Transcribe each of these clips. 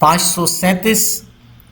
537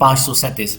537।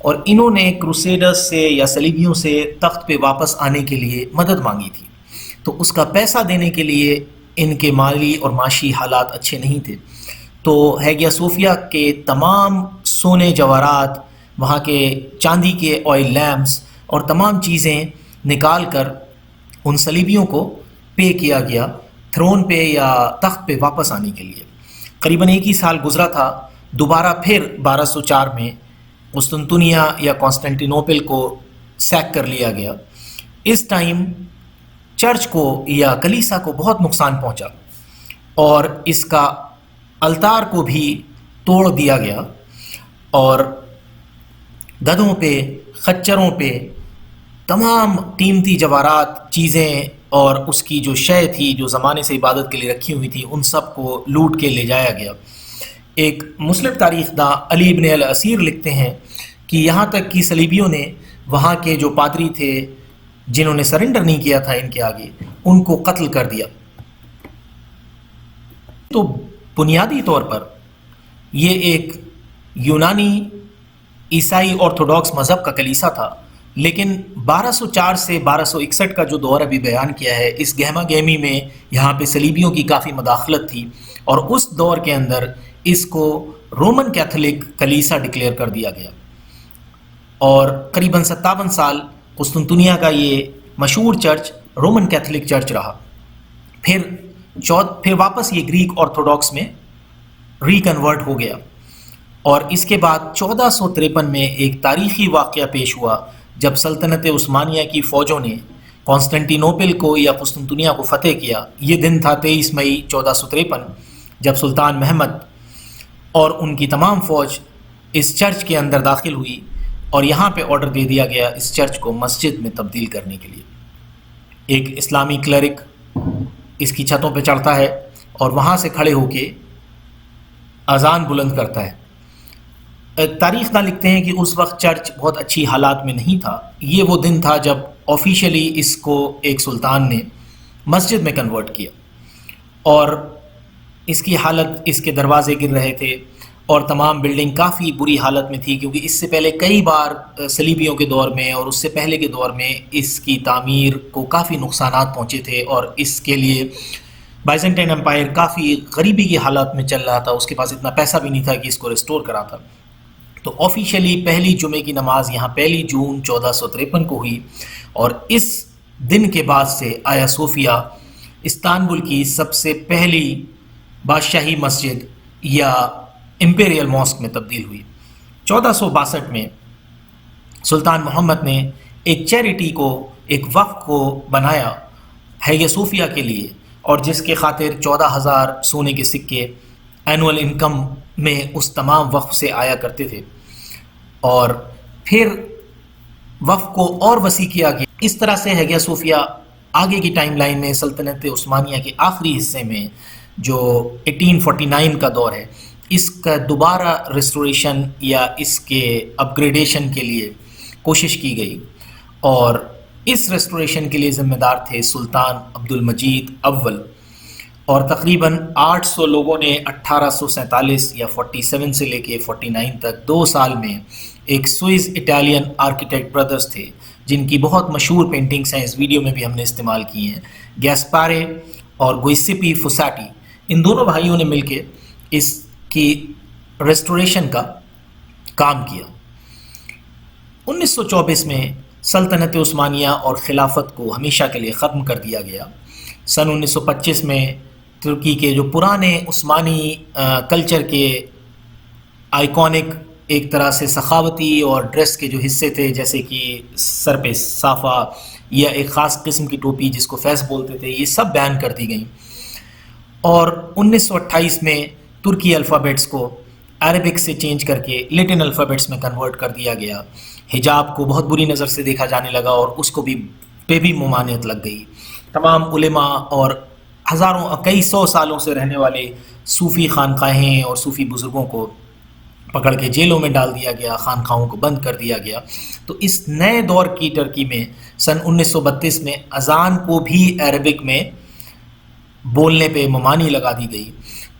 اور انہوں نے کروسیڈرز سے یا صلیبیوں سے تخت پہ واپس آنے کے لیے مدد مانگی تھی، تو اس کا پیسہ دینے کے لیے ان کے مالی اور معاشی حالات اچھے نہیں تھے، تو ہیگیا صوفیہ کے تمام سونے جواہرات، وہاں کے چاندی کے آئل لیمپس اور تمام چیزیں نکال کر ان صلیبیوں کو پے کیا گیا تھرون پہ یا تخت پہ واپس آنے کے لیے۔ قریباً ایک ہی سال گزرا تھا، دوبارہ پھر 1204 میں قسطنطنیہ یا کانسٹینٹینوپل کو سیک کر لیا گیا۔ اس ٹائم چرچ کو یا کلیسا کو بہت نقصان پہنچا اور اس کا التار کو بھی توڑ دیا گیا، اور گدھوں پہ، خچروں پہ تمام قیمتی جواہرات، چیزیں اور اس کی جو شے تھی جو زمانے سے عبادت کے لیے رکھی ہوئی تھی، ان سب کو لوٹ کے لے جایا گیا۔ ایک مسلم تاریخ داں علی ابن الاسیر لکھتے ہیں کہ یہاں تک کہ صلیبیوں نے وہاں کے جو پادری تھے جنہوں نے سرنڈر نہیں کیا تھا ان کے آگے، ان کو قتل کر دیا۔ تو بنیادی طور پر یہ ایک یونانی عیسائی آرتھوڈاکس مذہب کا کلیسا تھا، لیکن 1204 سے 1261 کا جو دور ابھی بیان کیا ہے، اس گہما گہمی میں یہاں پہ صلیبیوں کی کافی مداخلت تھی، اور اس دور کے اندر اس کو رومن کیتھولک کلیسا ڈکلیئر کر دیا گیا، اور قریباً 57 سال قسطنطنیہ کا یہ مشہور چرچ رومن کیتھولک چرچ رہا۔ پھر واپس یہ گریک آرتھوڈاکس میں ریکنورٹ ہو گیا، اور اس کے بعد 1453 میں ایک تاریخی واقعہ پیش ہوا جب سلطنت عثمانیہ کی فوجوں نے کانسٹینٹینوپل کو یا قسطنطنیہ کو فتح کیا۔ یہ دن تھا 23 مئی 1453، جب سلطان محمد اور ان کی تمام فوج اس چرچ کے اندر داخل ہوئی، اور یہاں پہ آرڈر دے دیا گیا اس چرچ کو مسجد میں تبدیل کرنے کے لیے۔ ایک اسلامی کلرک اس کی چھتوں پہ چڑھتا ہے اور وہاں سے کھڑے ہو کے اذان بلند کرتا ہے۔ تاریخ داں لکھتے ہیں کہ اس وقت چرچ بہت اچھی حالات میں نہیں تھا۔ یہ وہ دن تھا جب آفیشلی اس کو ایک سلطان نے مسجد میں کنورٹ کیا، اور اس کی حالت، اس کے دروازے گر رہے تھے اور تمام بلڈنگ کافی بری حالت میں تھی، کیونکہ اس سے پہلے کئی بار صلیبیوں کے دور میں اور اس سے پہلے کے دور میں اس کی تعمیر کو کافی نقصانات پہنچے تھے، اور اس کے لیے بائزنٹائن امپائر کافی غریبی کی حالات میں چل رہا تھا، اس کے پاس اتنا پیسہ بھی نہیں تھا کہ اس کو ریسٹور کراتا۔ تو آفیشلی پہلی جمعے کی نماز یہاں 1 جون 1453 کو ہوئی، اور اس دن کے بعد سے آیا صوفیہ استانبول کی سب سے پہلی بادشاہی مسجد یا امپیریل ماسک میں تبدیل ہوئی۔ 1462 میں سلطان محمد نے ایک چیریٹی کو، ایک وقف کو بنایا ہیگیا صوفیہ کے لیے، اور جس کے خاطر 14,000 سونے کے سکے اینول انکم میں اس تمام وقف سے آیا کرتے تھے، اور پھر وقف کو اور وسیع کیا گیا۔ اس طرح سے ہیگیا صوفیہ آگے کی ٹائم لائن میں سلطنت عثمانیہ کے آخری حصے میں جو 1849 کا دور ہے، اس کا دوبارہ ریسٹوریشن یا اس کے اپ گریڈیشن کے لیے کوشش کی گئی، اور اس ریسٹوریشن کے لیے ذمہ دار تھے سلطان عبد المجید اول، اور تقریباً 800 لوگوں نے 1847 یا 47 سے لے کے 49 تک 2 سال میں، ایک سوئس اٹالین آرکیٹیکٹ بردرز تھے جن کی بہت مشہور پینٹنگز ہیں، اس ویڈیو میں بھی ہم نے استعمال کی ہیں، گیسپارے اور گوئسیپی فوساٹی، ان دونوں بھائیوں نے مل کے اس کی ریسٹوریشن کا کام کیا۔ 1924 میں سلطنت عثمانیہ اور خلافت کو ہمیشہ کے لیے ختم کر دیا گیا۔ سن 1925 میں ترکی کے جو پرانے عثمانی کلچر کے آئیکونک ایک طرح سے سخاوتی اور ڈریس کے جو حصے تھے، جیسے کہ سر پہ صافہ یا ایک خاص قسم کی ٹوپی جس کو فیس بولتے تھے، یہ سب بین کر دی گئیں، اور 1928 میں ترکی الفابیٹس کو عربک سے چینج کر کے لیٹن الفابیٹس میں کنورٹ کر دیا گیا۔ حجاب کو بہت بری نظر سے دیکھا جانے لگا، اور اس کو بھی ممانعت لگ گئی۔ تمام علماء اور کئی سو سالوں سے رہنے والے صوفی خانقاہیں اور صوفی بزرگوں کو پکڑ کے جیلوں میں ڈال دیا گیا، خانقاہوں کو بند کر دیا گیا۔ تو اس نئے دور کی ترکی میں سن 1932 میں اذان کو بھی عربک میں بولنے پہ ممانی لگا دی گئی،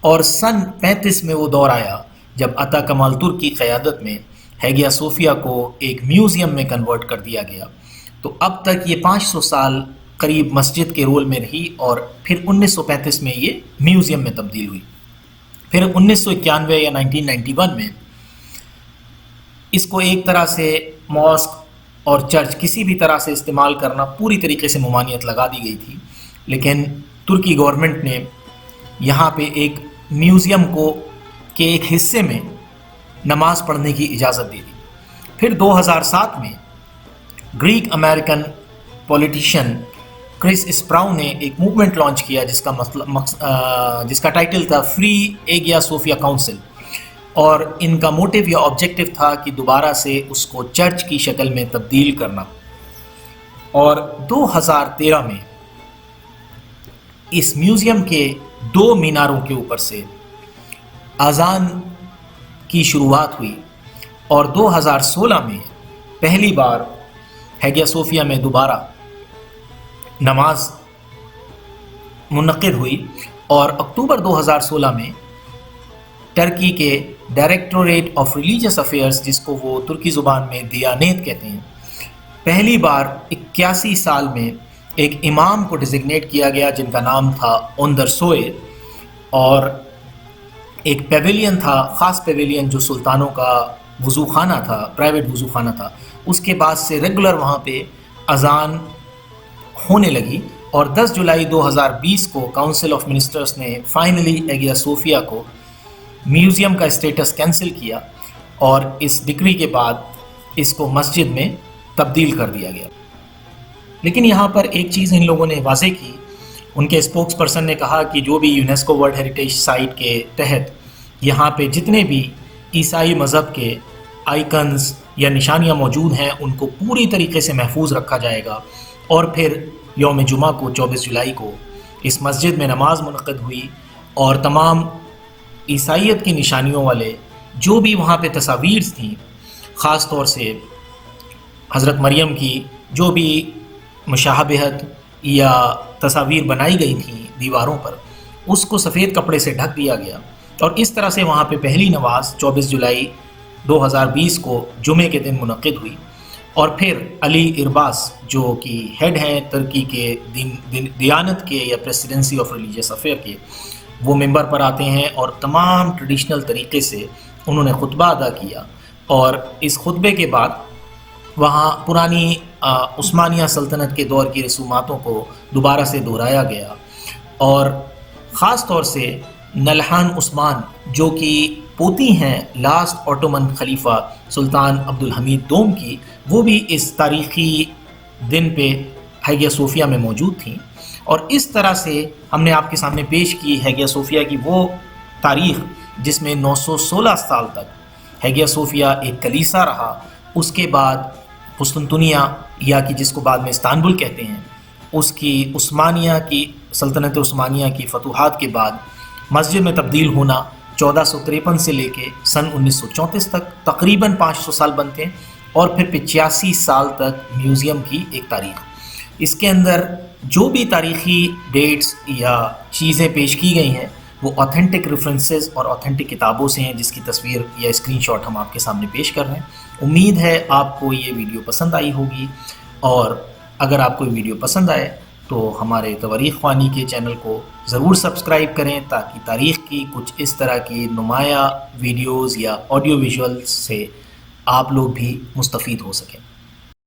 اور سن 35 میں وہ دور آیا جب عطا کمال ترک کی قیادت میں ہیگیا صوفیہ کو ایک میوزیم میں کنورٹ کر دیا گیا۔ تو اب تک یہ 500 سال قریب مسجد کے رول میں رہی اور پھر 1935 میں یہ میوزیم میں تبدیل ہوئی۔ پھر 1991 یا 1991 میں اس کو ایک طرح سے ماسک اور چرچ کسی بھی طرح سے استعمال کرنا پوری طریقے سے ممانعت لگا دی گئی تھی، لیکن ترکی گورنمنٹ نے یہاں پہ ایک میوزیم کے ایک حصے میں نماز پڑھنے کی اجازت دے دی۔ پھر 2007 میں گریک امریکن پولیٹیشین کرس اسپراؤ نے ایک موومنٹ لانچ کیا جس کا ٹائٹل تھا فری ایگیا صوفیہ کاؤنسل، اور ان کا موٹیو یا آبجیکٹو تھا کہ دوبارہ سے اس کو چرچ کی شکل میں تبدیل کرنا۔ اور 2013 میں اس میوزیم کے 2 میناروں کے اوپر سے اذان کی شروعات ہوئی، اور 2016 میں پہلی بار ہیگیا صوفیہ میں دوبارہ نماز منعقد ہوئی، اور اکتوبر 2016 میں ٹرکی کے ڈائریکٹوریٹ آف ریلیجیس افیئرز، جس کو وہ ترکی زبان میں دیانت کہتے ہیں، پہلی بار 81 سال میں ایک امام کو ڈیزگنیٹ کیا گیا جن کا نام تھا اوندر سوئے، اور ایک پیویلین تھا، خاص پیویلین جو سلطانوں کا وضو خانہ تھا، پرائیویٹ وضو خانہ تھا۔ اس کے بعد سے ریگولر وہاں پہ اذان ہونے لگی، اور 10 جولائی 2020 کو کاؤنسل آف منسٹرز نے فائنلی ہیگیا صوفیہ کو میوزیم کا اسٹیٹس کینسل کیا، اور اس ڈکری کے بعد اس کو مسجد میں تبدیل کر دیا گیا۔ لیکن یہاں پر ایک چیز ان لوگوں نے واضح کی، ان کے اسپوکس پرسن نے کہا کہ جو بھی یونیسکو ورلڈ ہیریٹیج سائٹ کے تحت یہاں پہ جتنے بھی عیسائی مذہب کے آئیکنز یا نشانیاں موجود ہیں ان کو پوری طریقے سے محفوظ رکھا جائے گا۔ اور پھر یوم جمعہ کو 24 جولائی کو اس مسجد میں نماز منعقد ہوئی، اور تمام عیسائیت کی نشانیوں والے جو بھی وہاں پہ تصاویر تھیں، خاص طور سے حضرت مریم کی جو بھی مشابہت یا تصاویر بنائی گئی تھیں دیواروں پر، اس کو سفید کپڑے سے ڈھک دیا گیا، اور اس طرح سے وہاں پہ پہلی نماز 24 جولائی 2020 کو جمعے کے دن منعقد ہوئی۔ اور پھر علی ارباز جو کہ ہیڈ ہیں ترکی کے دیانت کے یا پریسیڈنسی آف ریلیجیس افیئر کے، وہ ممبر پر آتے ہیں اور تمام ٹریڈیشنل طریقے سے انہوں نے خطبہ ادا کیا، اور اس خطبے کے بعد وہاں پرانی عثمانیہ سلطنت کے دور کی رسوماتوں کو دوبارہ سے دہرایا گیا، اور خاص طور سے نلہان عثمان جو کہ پوتی ہیں لاسٹ آٹومن خلیفہ سلطان عبدالحمید دوم کی، وہ بھی اس تاریخی دن پہ ہیگیا صوفیہ میں موجود تھیں۔ اور اس طرح سے ہم نے آپ کے سامنے پیش کی ہیگیا صوفیہ کی وہ تاریخ جس میں 916 سال تک ہیگیا صوفیہ ایک کلیسا رہا۔ اس کے بعد قسطنطنیہ یا کہ جس کو بعد میں استانبول کہتے ہیں، اس کی عثمانیہ کی سلطنت عثمانیہ کی فتوحات کے بعد مسجد میں تبدیل ہونا 1453 سے لے کے سن 1934 تک تقریباً 500 سال بنتے ہیں، اور پھر 85 سال تک میوزیم کی ایک تاریخ۔ اس کے اندر جو بھی تاریخی ڈیٹس یا چیزیں پیش کی گئی ہیں وہ آتھینٹک ریفرنسز اور آتھینٹک کتابوں سے ہیں، جس کی تصویر یا اسکرین شاٹ ہم آپ کے سامنے پیش کر رہے ہیں۔ امید ہے آپ کو یہ ویڈیو پسند آئی ہوگی، اور اگر آپ کو یہ ویڈیو پسند آئے تو ہمارے توریخ خوانی کے چینل کو ضرور سبسکرائب کریں، تاکہ تاریخ کی کچھ اس طرح کی نمایاں ویڈیوز یا آڈیو ویژول سے آپ لوگ بھی مستفید ہو سکیں۔